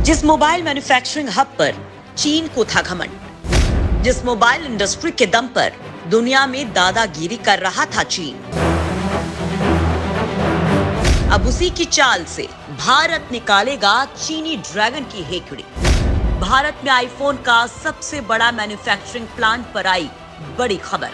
जिस mobile manufacturing hub पर चीन को था घमंड, जिस मोबाइल इंडस्ट्री के दम पर दुनिया में दादागिरी कर रहा था चीन, अब उसी की चाल से भारत निकालेगा चीनी ड्रैगन की हेकड़ी। भारत में आईफोन का सबसे बड़ा मैन्युफैक्चरिंग प्लांट पर आई बड़ी खबर।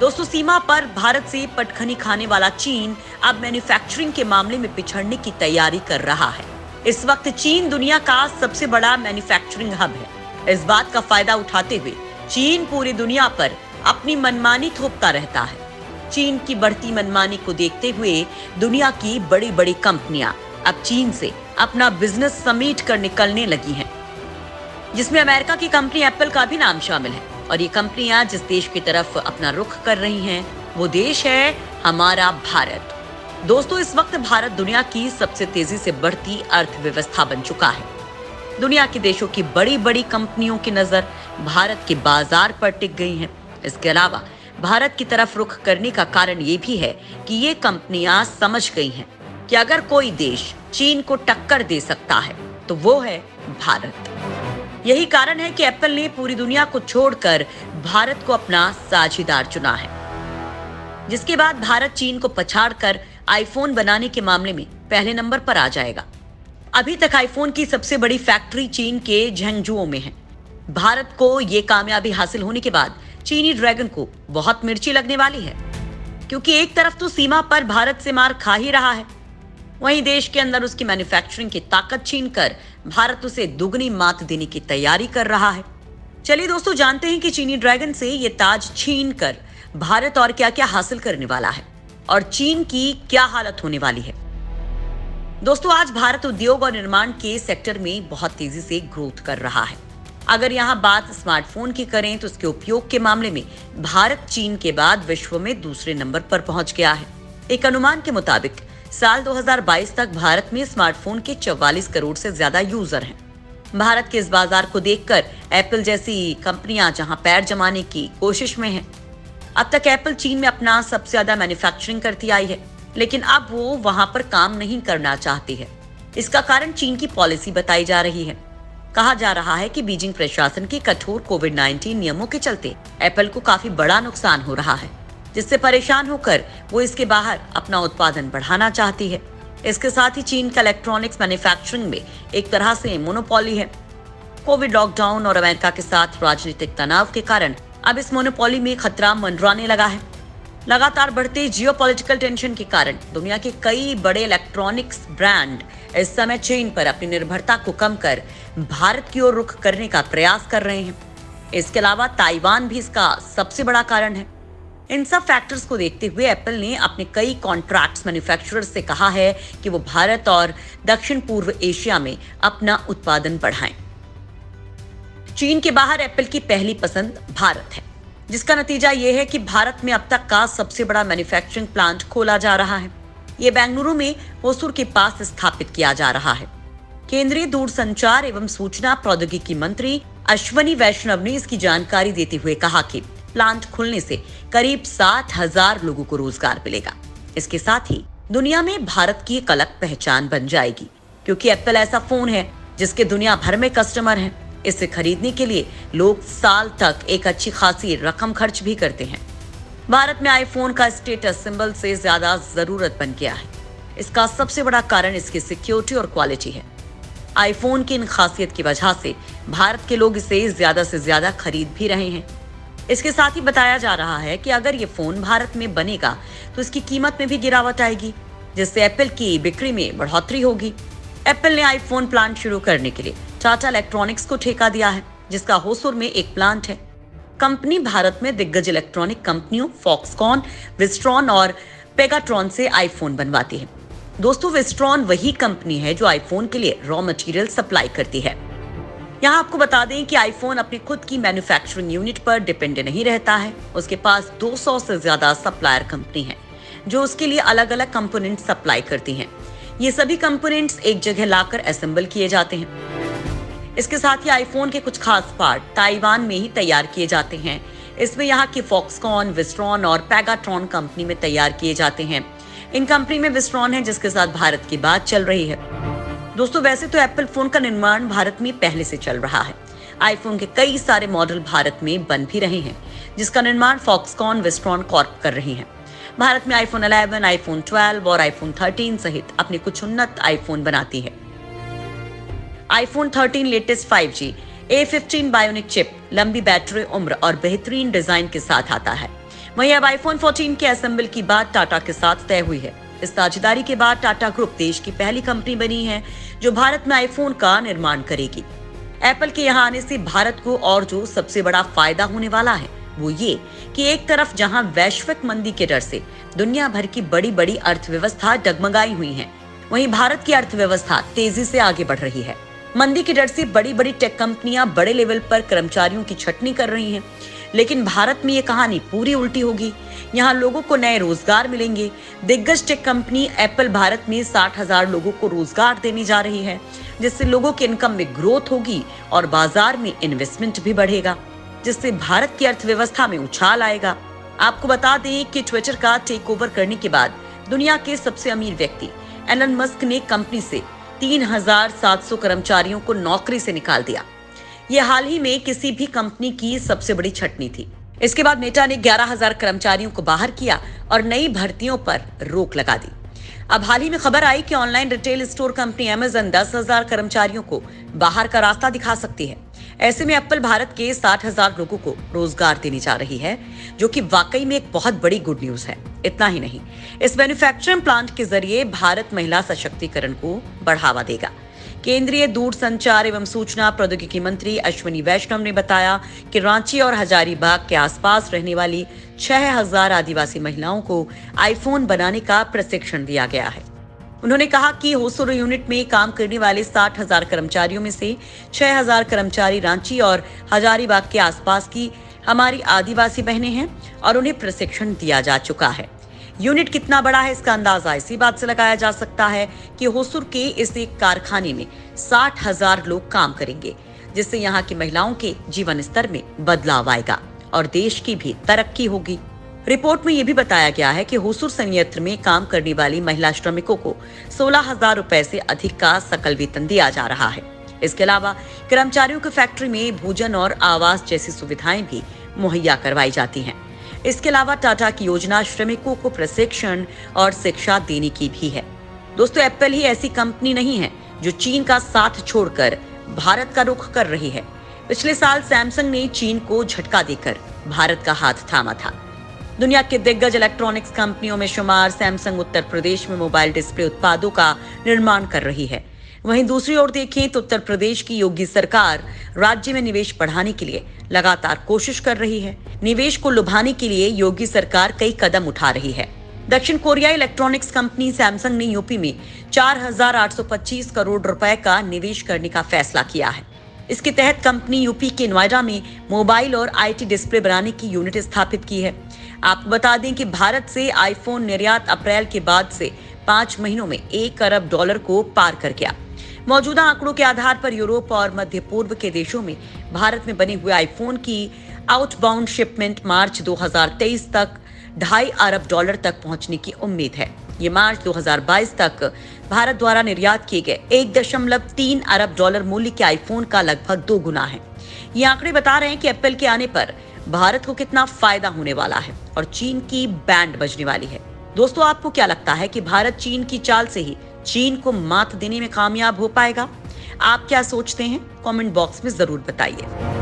दोस्तों, सीमा पर भारत से पटखनी खाने वाला चीन अब मैन्युफैक्चरिंग के मामले में पिछड़ने की तैयारी कर रहा है। इस वक्त चीन दुनिया का सबसे बड़ा मैन्युफैक्चरिंग हब है। इस बात का फायदा उठाते हुए चीन पूरी दुनिया पर अपनी मनमानी थोपता रहता है। चीन की बढ़ती मनमानी को देखते हुए दुनिया की बड़ी बड़ी कंपनियां अब चीन से अपना बिजनेस समेट कर निकलने लगी हैं, जिसमें अमेरिका की कंपनी एप्पल का भी नाम शामिल है। और ये कंपनियां जिस देश की तरफ अपना रुख कर रही हैं, वो देश है हमारा भारत। दोस्तों, इस वक्त भारत दुनिया की सबसे तेजी से बढ़ती अर्थव्यवस्था बन चुका है। दुनिया के देशों की बड़ी बड़ी कंपनियों की नजर भारत के बाजार पर टिक गई है। इसके अलावा भारत की तरफ रुख करने का कारण ये भी है कि ये कंपनियां समझ गई हैं कि अगर कोई देश चीन को टक्कर दे सकता है तो वो है भारत। यही कारण है कि एप्पल ने पूरी दुनिया को छोड़कर भारत को अपना साझीदार चुना है, जिसके बाद भारत चीन को पछाड़कर आईफोन बनाने के मामले में पहले नंबर पर आ जाएगा। अभी तक आईफोन की सबसे बड़ी फैक्ट्री चीन के झेंगजुओ में है। भारत को ये कामयाबी हासिल होने के बाद चीनी ड्रैगन को बहुत मिर्ची लगने वाली है, क्योंकि एक तरफ तो सीमा पर भारत से मार खा ही रहा है, वहीं देश के अंदर उसकी मैन्युफैक्चरिंग की ताकत छीनकर भारत उसे दुगनी मात देने की तैयारी कर रहा है। चलिए दोस्तों, जानते हैं कि चीनी ड्रैगन से ये ताज छीन कर भारत और क्या क्या हासिल करने वाला है और चीन की क्या हालत होने वाली है। दोस्तों, आज भारत उद्योग और निर्माण के सेक्टर में बहुत तेजी से ग्रोथ कर रहा है। अगर यहाँ बात स्मार्टफोन की करें तो उसके उपयोग के मामले में भारत चीन के बाद विश्व में दूसरे नंबर पर पहुंच गया है। एक अनुमान के मुताबिक साल 2022 तक भारत में स्मार्टफोन के 44 करोड़ से ज्यादा यूजर हैं। भारत के इस बाजार को देखकर एप्पल जैसी कंपनियां जहां पैर जमाने की कोशिश में हैं। अब तक एप्पल चीन में अपना सबसे ज्यादा मैन्युफैक्चरिंग करती आई है, लेकिन अब वो वहां पर काम नहीं करना चाहती है। इसका कारण चीन की पॉलिसी बताई जा रही है। कहा जा रहा है कि बीजिंग प्रशासन के कठोर कोविड-19 नियमों के चलते एप्पल को काफी बड़ा नुकसान हो रहा है, जिससे परेशान होकर वो इसके बाहर अपना उत्पादन बढ़ाना चाहती है। इसके साथ ही चीन का इलेक्ट्रॉनिक्स मैन्युफैक्चरिंग में एक तरह से मोनोपोली है। कोविड लॉकडाउन और अमेरिका के साथ राजनीतिक तनाव के कारण अब इस मोनोपोली में खतरा मंडराने लगा है। लगातार बढ़ते जियोपॉलिटिकल टेंशन के कारण दुनिया के कई बड़े इलेक्ट्रॉनिक्स ब्रांड इस समय चीन पर अपनी निर्भरता को कम कर भारत की ओर रुख करने का प्रयास कर रहे हैं। इसके अलावा ताइवान भी इसका सबसे बड़ा कारण है। इन सब फैक्टर्स को देखते हुए एप्पल ने अपने कई कॉन्ट्रैक्ट्स मैन्युफैक्चरर्स से कहा है कि वो भारत और दक्षिण पूर्व एशिया में अपना उत्पादन बढ़ाएं। चीन के बाहर एप्पल की पहली पसंद भारत है, जिसका नतीजा ये है कि भारत में अब तक का सबसे बड़ा मैन्युफैक्चरिंग प्लांट खोला जा रहा है। ये बेंगलुरु में होसूर के पास स्थापित किया जा रहा है। केंद्रीय दूरसंचार एवं सूचना प्रौद्योगिकी मंत्री अश्वनी वैष्णव ने इसकी जानकारी देते हुए कहा कि प्लांट खुलने से करीब 7,000 लोगों को रोजगार मिलेगा। इसके साथ ही दुनिया में भारत की एक अलग पहचान बन जाएगी, क्योंकि एप्पल ऐसा फोन है जिसके दुनिया भर में कस्टमर हैं। इसे खरीदने के लिए लोग साल तक एक अच्छी खासी रकम खर्च भी करते हैं। भारत में आईफोन का स्टेटस सिंबल से ज्यादा जरूरत बन गया है। इसका सबसे बड़ा कारण इसकी सिक्योरिटी और क्वालिटी है। आईफोन की इन खासियत की वजह से भारत के लोग इसे ज्यादा से ज्यादा खरीद भी रहे हैं। इसके साथ ही बताया जा रहा है कि अगर ये फोन भारत में बनेगा तो इसकी कीमत में भी गिरावट आएगी, जिससे एप्पल की बिक्री में बढ़ोतरी होगी। एप्पल ने आईफोन प्लांट शुरू करने के लिए टाटा इलेक्ट्रॉनिक्स को ठेका दिया है, जिसका होसूर में एक प्लांट है। कंपनी भारत में दिग्गज इलेक्ट्रॉनिक कंपनियों फॉक्सकॉन, विस्ट्रॉन और पेगाट्रॉन से आईफोन बनवाती है। दोस्तों, विस्ट्रॉन वही कंपनी है जो आईफोन के लिए रॉ मटेरियल सप्लाई करती है। यहाँ आपको बता दें कि आईफोन अपनी खुद की मैन्युफैक्चरिंग यूनिट पर डिपेंड नहीं रहता है। उसके पास 200 से ज्यादा सप्लायर कंपनी है जो उसके लिए अलग अलग कंपोनेंट सप्लाई करती हैं। ये सभी कंपोनेंट्स एक जगह लाकर असेंबल किए जाते हैं। इसके साथ ही आईफोन के कुछ खास पार्ट ताइवान में ही तैयार किए जाते हैं। इसमें यहाँ की फॉक्सकॉन, विस्ट्रॉन और पेगाट्रॉन कंपनी में तैयार किए जाते हैं। इन कंपनी में विस्ट्रॉन है जिसके साथ भारत की बात चल रही है। दोस्तों वैसे तो एप्पल फोन का निर्माण भारत में पहले से चल रहा है। आईफोन के कई सारे मॉडल भारत में बन भी रहे हैं, जिसका निर्माण फॉक्सकॉन वेस्ट्रॉन कॉर्प कर रही है। भारत में आईफोन 11, आईफोन 12 और आईफोन 13 सहित अपने कुछ उन्नत आईफोन बनाती है। IPhone 13 latest 5G A15 bionic chip, लंबी बैटरी उम्र और बेहतरीन डिजाइन के साथ आता है। वहीं अब आईफोन 14 के असेंबल की बात टाटा के साथ तय हुई है। इस साझेदारी के बाद टाटा ग्रुप देश की पहली कंपनी बनी है जो भारत में आईफोन का निर्माण करेगी। एप्पल के यहाँ आने से भारत को और जो सबसे बड़ा फायदा होने वाला है वो ये कि एक तरफ जहां वैश्विक मंदी के डर से दुनिया भर की बड़ी बड़ी अर्थव्यवस्था डगमगाई हुई है, वहीं भारत की अर्थव्यवस्था तेजी से आगे बढ़ रही है। मंदी के डर से बड़ी बड़ी टेक कंपनियां बड़े लेवल पर कर्मचारियों की छटनी कर रही हैं, लेकिन भारत में ये कहानी पूरी उल्टी होगी। यहाँ लोगों को नए रोजगार मिलेंगे। दिग्गज टेक कंपनी एप्पल भारत में 60,000 लोगों को रोजगार देने जा रही है, जिससे लोगों के इनकम में ग्रोथ होगी और बाजार में इन्वेस्टमेंट भी बढ़ेगा, जिससे भारत की अर्थव्यवस्था में उछाल आएगा। आपको बता दें कि ट्विटर का टेक ओवर करने के बाद दुनिया के सबसे अमीर व्यक्ति एलन मस्क ने कंपनी से 3,700 कर्मचारियों को नौकरी से निकाल दिया। ये हाल ही में किसी भी कंपनी की सबसे बड़ी छटनी थी। इसके बाद मेटा ने 11,000 कर्मचारियों को बाहर किया और नई भर्तियों पर रोक लगा दी। अब हाल ही में खबर आई कि online retail store company Amazon 10,000 कर्मचारियों को बाहर का रास्ता दिखा सकती है। ऐसे में एप्पल भारत के 60,000 लोगों को रोजगार देने जा रही है, जो कि वाकई में एक बहुत बड़ी गुड न्यूज है। इतना ही नहीं, इस मैन्युफैक्चरिंग प्लांट के जरिए भारत महिला सशक्तिकरण को बढ़ावा देगा। केंद्रीय दूरसंचार एवं सूचना प्रौद्योगिकी मंत्री अश्विनी वैष्णव ने बताया कि रांची और हजारीबाग के आसपास रहने वाली 6,000 आदिवासी महिलाओं को आईफोन बनाने का प्रशिक्षण दिया गया है। उन्होंने कहा कि होसुर यूनिट में काम करने वाले 60,000 कर्मचारियों में से 6,000 कर्मचारी रांची और हजारीबाग के आसपास की हमारी आदिवासी बहनें हैं और उन्हें प्रशिक्षण दिया जा चुका है। यूनिट कितना बड़ा है इसका अंदाजा इसी बात से लगाया जा सकता है कि होसुर के इस एक कारखाने में 60,000 लोग काम करेंगे, जिससे यहाँ की महिलाओं के जीवन स्तर में बदलाव आएगा और देश की भी तरक्की होगी। रिपोर्ट में यह भी बताया गया है कि होसुर संयंत्र में काम करने वाली महिला श्रमिकों को 16,000 रुपए से अधिक का सकल वेतन दिया जा रहा है। इसके अलावा कर्मचारियों की फैक्ट्री में भोजन और आवास जैसी सुविधाएं भी मुहैया करवाई जाती हैं। इसके अलावा टाटा की योजना श्रमिकों को प्रशिक्षण और शिक्षा देने की भी है। दोस्तों एप्पल ही ऐसी कंपनी नहीं है जो चीन का साथ छोड़कर भारत का रुख कर रही है। पिछले साल सैमसंग ने चीन को झटका देकर भारत का हाथ थामा था। दुनिया के दिग्गज इलेक्ट्रॉनिक्स कंपनियों में शुमार सैमसंग उत्तर प्रदेश में मोबाइल डिस्प्ले उत्पादों का निर्माण कर रही है। वहीं दूसरी ओर देखें तो उत्तर प्रदेश की योगी सरकार राज्य में निवेश बढ़ाने के लिए लगातार कोशिश कर रही है। निवेश को लुभाने के लिए योगी सरकार कई कदम उठा रही है। दक्षिण कोरियाई इलेक्ट्रॉनिक्स कंपनी सैमसंग ने यूपी में 4,825 करोड़ रुपए का निवेश करने का फैसला किया है। इसके तहत कंपनी यूपी के नोएडा में मोबाइल और आईटी डिस्प्ले बनाने की यूनिट स्थापित की है। आपको बता दें कि भारत से आईफोन निर्यात अप्रैल के बाद से 5 महीनों में $1 अरब को पार कर गया। मौजूदा आंकड़ों के आधार पर यूरोप और मध्य पूर्व के देशों में भारत में बने हुए आईफोन की आउटबाउंड शिपमेंट मार्च 2023 तक $2.5 अरब तक पहुंचने की उम्मीद है। ये मार्च 2022 तक भारत द्वारा निर्यात किए गए $1.3 अरब मूल्य के आईफोन का लगभग 2 गुना है। ये आंकड़े बता रहे हैं कि एप्पल के आने पर भारत को कितना फायदा होने वाला है और चीन की बैंड बजने वाली है। दोस्तों आपको क्या लगता है कि भारत चीन की चाल से ही चीन को मात देने में कामयाब हो पाएगा? आप क्या सोचते हैं? कमेंट बॉक्स में जरूर बताइए।